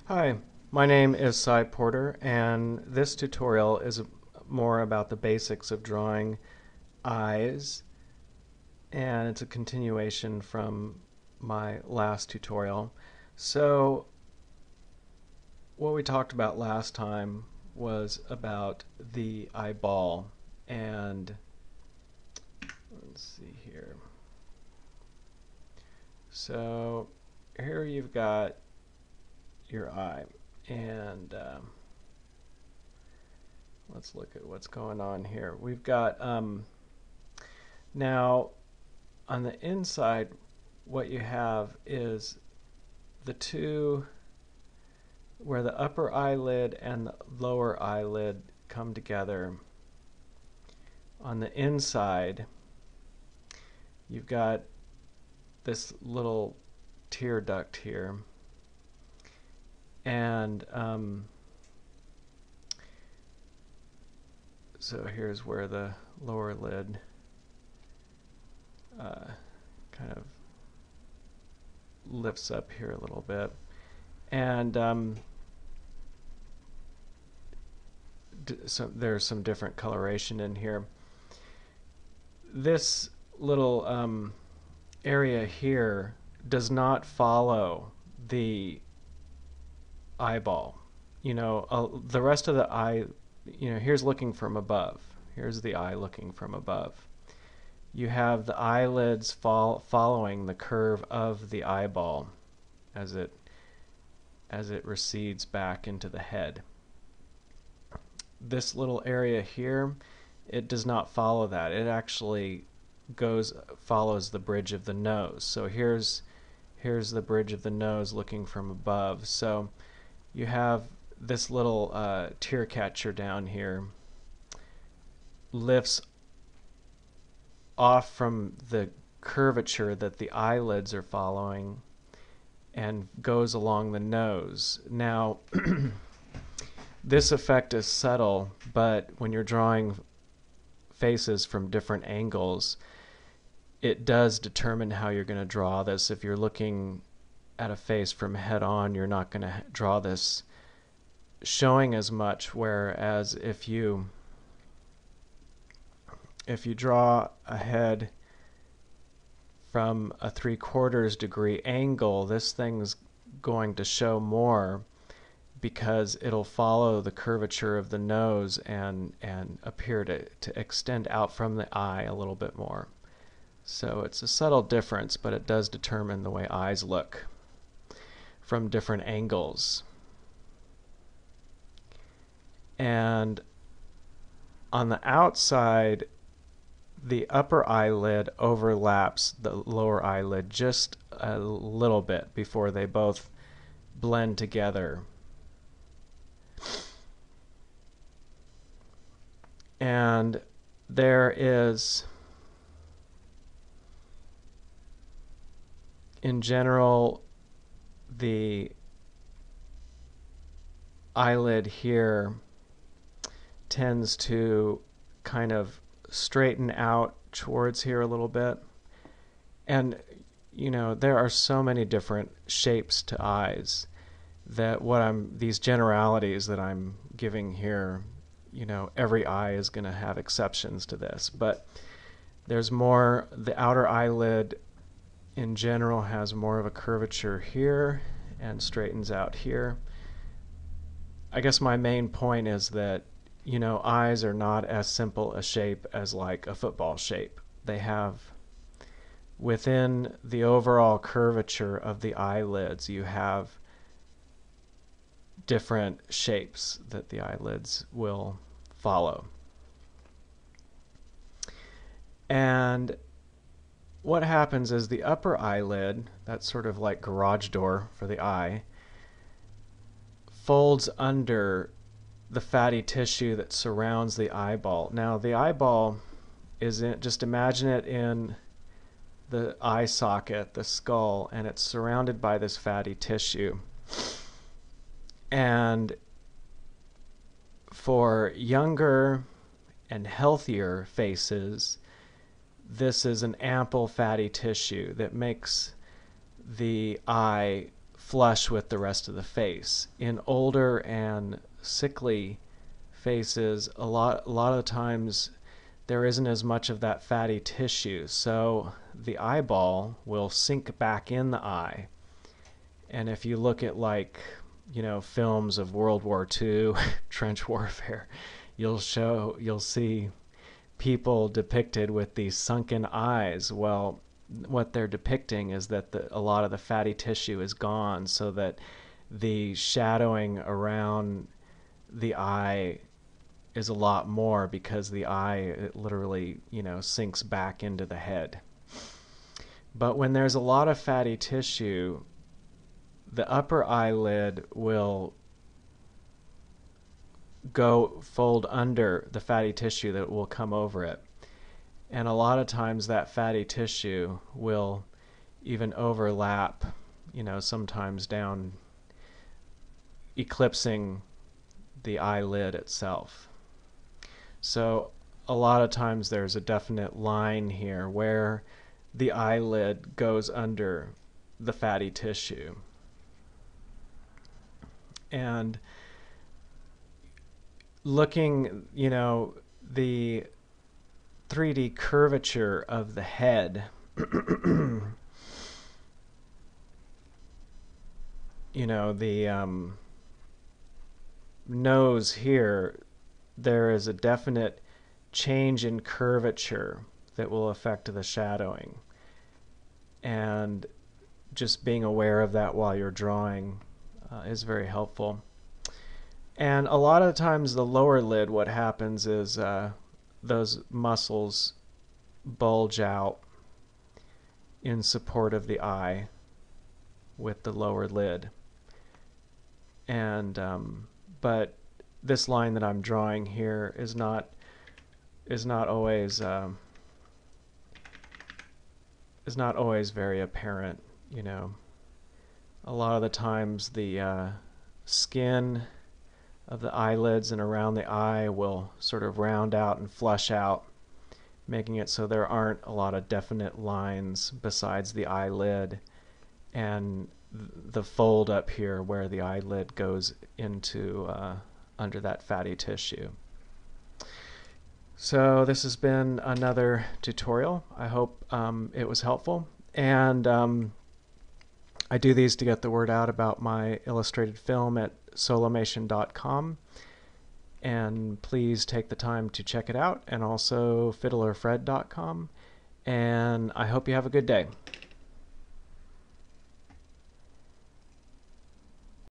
Hi, my name is Cy Porter, and this tutorial is more about the basics of drawing eyes, and it's a continuation from my last tutorial. So, what we talked about last time was about the eyeball, and let's see here. So, here you've got your eye, and let's look at what's going on here. We've got now on the inside, what you have is the two where the upper eyelid and the lower eyelid come together. On the inside, you've got this little tear duct here, and so here's where the lower lid kind of lifts up here a little bit, and so there's some different coloration in here. This little area here does not follow the eyeball. The rest of the eye, here's looking from above. Here's the eye looking from above. You have the eyelids following the curve of the eyeball as it recedes back into the head. This little area here, it does not follow that. It actually follows the bridge of the nose. So here's the bridge of the nose looking from above. So you have this little tear catcher down here lifts off from the curvature that the eyelids are following and goes along the nose. Now, this effect is subtle, but when you're drawing faces from different angles, it does determine how you're going to draw this. If you're looking at a face from head on, you're not going to draw this showing as much, whereas if you draw a head from a 3/4 degree angle, this thing's going to show more because it'll follow the curvature of the nose and appear to extend out from the eye a little bit more. So it's a subtle difference, but it does determine the way eyes look from different angles. And on the outside, the upper eyelid overlaps the lower eyelid just a little bit before they both blend together. And there is, in general, the eyelid here tends to kind of straighten out towards here a little bit. And there are so many different shapes to eyes that these generalities that I'm giving here, every eye is going to have exceptions to this, but there's more. The outer eyelid in general has more of a curvature here and straightens out here. I guess my main point is that eyes are not as simple a shape as like a football shape. They have, within the overall curvature of the eyelids, you have different shapes that the eyelids will follow. And what happens is the upper eyelid, that's sort of like garage door for the eye, folds under the fatty tissue that surrounds the eyeball. Now the eyeball is just imagine it in the eye socket, the skull, and it's surrounded by this fatty tissue. And for younger and healthier faces, this is an ample fatty tissue that makes the eye flush with the rest of the face. In older and sickly faces, a lot of the times there isn't as much of that fatty tissue, so the eyeball will sink back in the eye. And if you look at, like, films of World War II, trench warfare, you'll see people depicted with these sunken eyes. Well, what they're depicting is that a lot of the fatty tissue is gone, so that the shadowing around the eye is a lot more, because the eye, it literally, sinks back into the head. But when there's a lot of fatty tissue, the upper eyelid will fold under the fatty tissue that will come over it. And a lot of times that fatty tissue will even overlap, sometimes down, eclipsing the eyelid itself. So a lot of times there's a definite line here where the eyelid goes under the fatty tissue. And looking, the 3D curvature of the head, the nose here, there is a definite change in curvature that will affect the shadowing. And just being aware of that while you're drawing is very helpful. And a lot of times the lower lid, what happens is those muscles bulge out in support of the eye with the lower lid. And but this line that I'm drawing here is not always very apparent. A lot of the times the skin of the eyelids and around the eye will sort of round out and flush out, making it so there aren't a lot of definite lines besides the eyelid and the fold up here where the eyelid goes into under that fatty tissue. So this has been another tutorial. I hope it was helpful. And I do these to get the word out about my illustrated film at solomation.com. And please take the time to check it out, and also fiddlerfred.com. And I hope you have a good day.